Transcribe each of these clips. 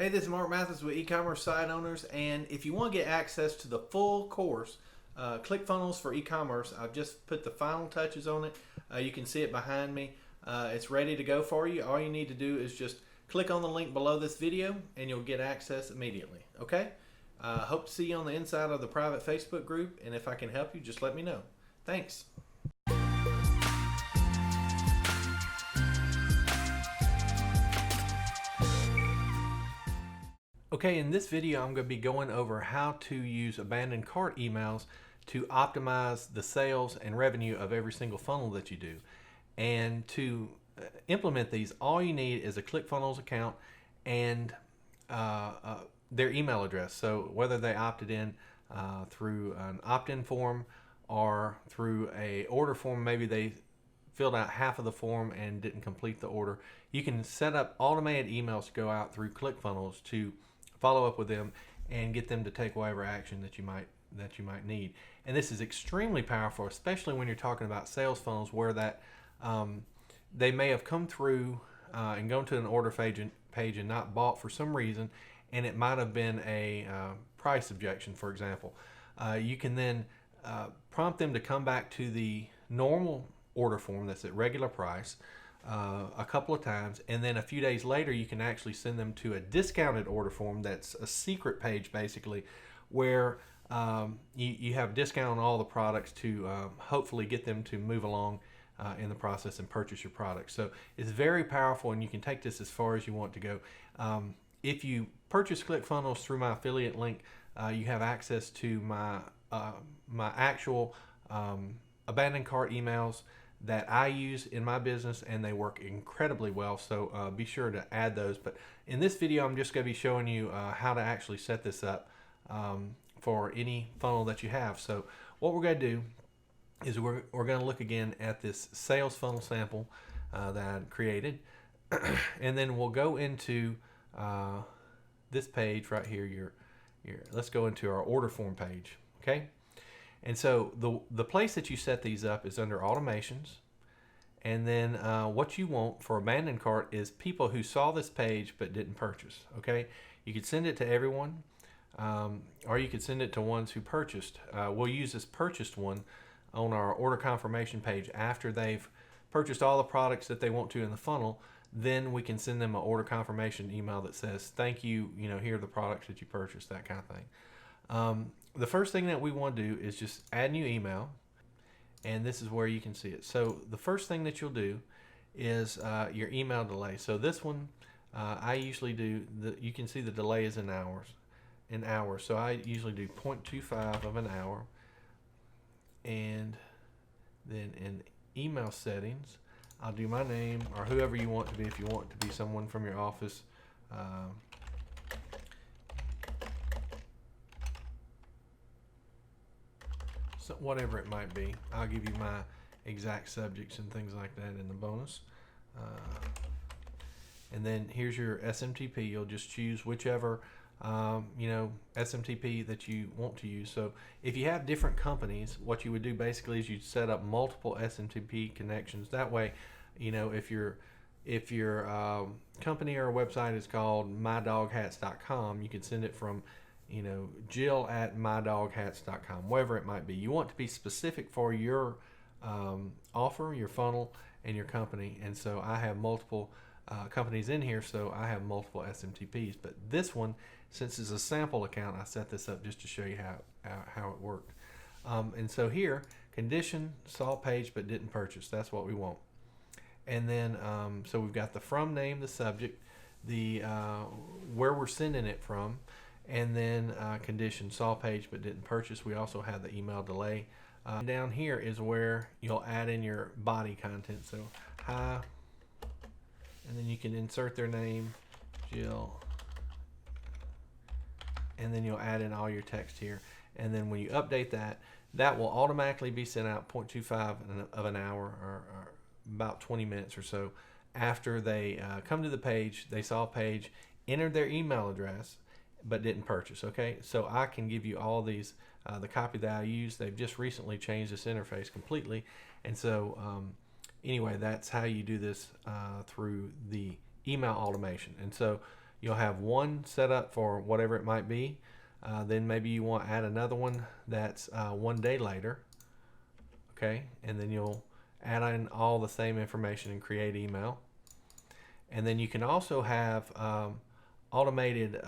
Hey, this is Mark Mathis with e-commerce site owners, and if you want to get access to the full course, ClickFunnels for e-commerce, I've just put the final touches on it. You can see it behind me. It's ready to go for you. All you need to do is just click on the link below this video, and you'll get access immediately. Okay? Hope to see you on the inside of the private Facebook group, and if I can help you, just let me know. Thanks. Okay, in this video I'm going to be going over how to use abandoned cart emails to optimize the sales and revenue of every single funnel that you do. And to implement these, all you need is a ClickFunnels account and their email address. So whether they opted in through an opt-in form or through a order form, maybe they filled out half of the form and didn't complete the order, you can set up automated emails to go out through ClickFunnels to follow up with them and get them to take whatever action that you might need. And this is extremely powerful, especially when you're talking about sales funnels where that they may have come through and gone to an order page and not bought for some reason, and it might have been a price objection, for example. You can then prompt them to come back to the normal order form that's at regular price a couple of times, and then a few days later you can actually send them to a discounted order form that's a secret page, basically, where you have discount on all the products to hopefully get them to move along in the process and purchase your product. So it's very powerful, and you can take this as far as you want to go. If you purchase ClickFunnels through my affiliate link, you have access to my actual abandoned cart emails that I use in my business, and they work incredibly well, so be sure to add those. But in this video I'm just going to be showing you how to actually set this up for any funnel that you have. So what we're going to do is we're going to look again at this sales funnel sample that I created, and then we'll go into this page right here. Let's go into our order form page. Okay. And so the place that you set these up is under automations. And then what you want for abandoned cart is people who saw this page but didn't purchase. Okay, you could send it to everyone, or you could send it to ones who purchased. We'll use this purchased one on our order confirmation page after they've purchased all the products that they want to in the funnel. Then we can send them an order confirmation email that says, thank you, here are the products that you purchased, that kind of thing. The first thing that we want to do is just add new email, and this is where you can see it. So the first thing that you'll do is your email delay. So this one I usually do, you can see the delay is in hours. So I usually do 0.25 of an hour, and then in email settings I'll do my name or whoever you want to be. If you want to be someone from your office, so whatever it might be, I'll give you my exact subjects and things like that in the bonus. And then here's your SMTP. You'll just choose whichever SMTP that you want to use. So if you have different companies, what you would do basically is you'd set up multiple SMTP connections. That way, if your company or website is called mydoghats.com, you can send it from Jill at mydoghats.com, wherever it might be. You want to be specific for your offer, your funnel, and your company. And so I have multiple companies in here, so I have multiple SMTPs. But this one, since it's a sample account, I set this up just to show you how it worked. And so here, condition, saw page but didn't purchase. That's what we want. And then so we've got the from name, the subject, the where we're sending it from, and then condition, saw page but didn't purchase. We also have the email delay. Down here is where you'll add in your body content. So hi, and then you can insert their name, Jill, and then you'll add in all your text here. And then when you update that, that will automatically be sent out 0.25 of an hour, or about 20 minutes or so after they come to the page, they saw a page, entered their email address, but didn't purchase. Okay, so I can give you all these, the copy that I use. They've just recently changed this interface completely, and so anyway, that's how you do this through the email automation. And so you'll have one set up for whatever it might be. Then maybe you want to add another one that's 1 day later. Okay, and then you'll add in all the same information and create email. And then you can also have automated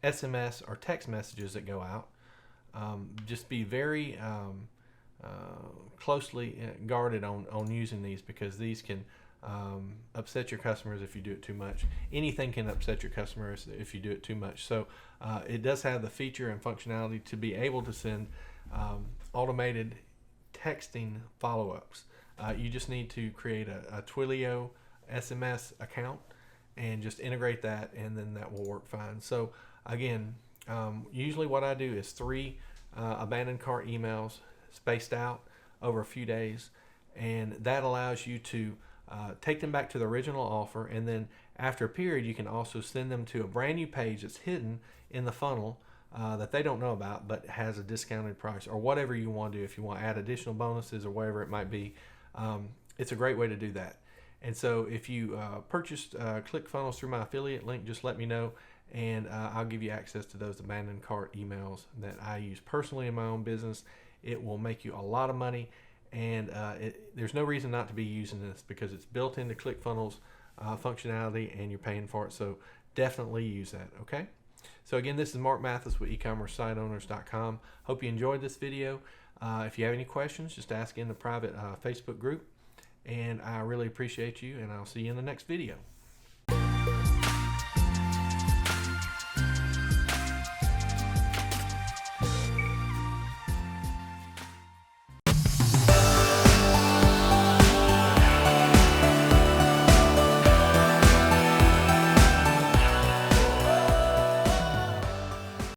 SMS or text messages that go out. Just be very closely guarded on using these, because these can upset your customers if you do it too much. Anything can upset your customers if you do it too much. So it does have the feature and functionality to be able to send automated texting follow-ups. You just need to create a Twilio SMS account and just integrate that, and then that will work fine. So again, usually what I do is 3 abandoned cart emails spaced out over a few days, and that allows you to take them back to the original offer, and then after a period you can also send them to a brand new page that's hidden in the funnel that they don't know about, but has a discounted price, or whatever you want to do. If you want to add additional bonuses or whatever it might be, it's a great way to do that. And so if you purchased ClickFunnels through my affiliate link, just let me know, and I'll give you access to those abandoned cart emails that I use personally in my own business. It will make you a lot of money, and there's no reason not to be using this, because it's built into ClickFunnels functionality and you're paying for it. So definitely use that, okay? So again, this is Mark Mathis with eCommerceSiteOwners.com. Hope you enjoyed this video. If you have any questions, just ask in the private Facebook group. And I really appreciate you, and I'll see you in the next video.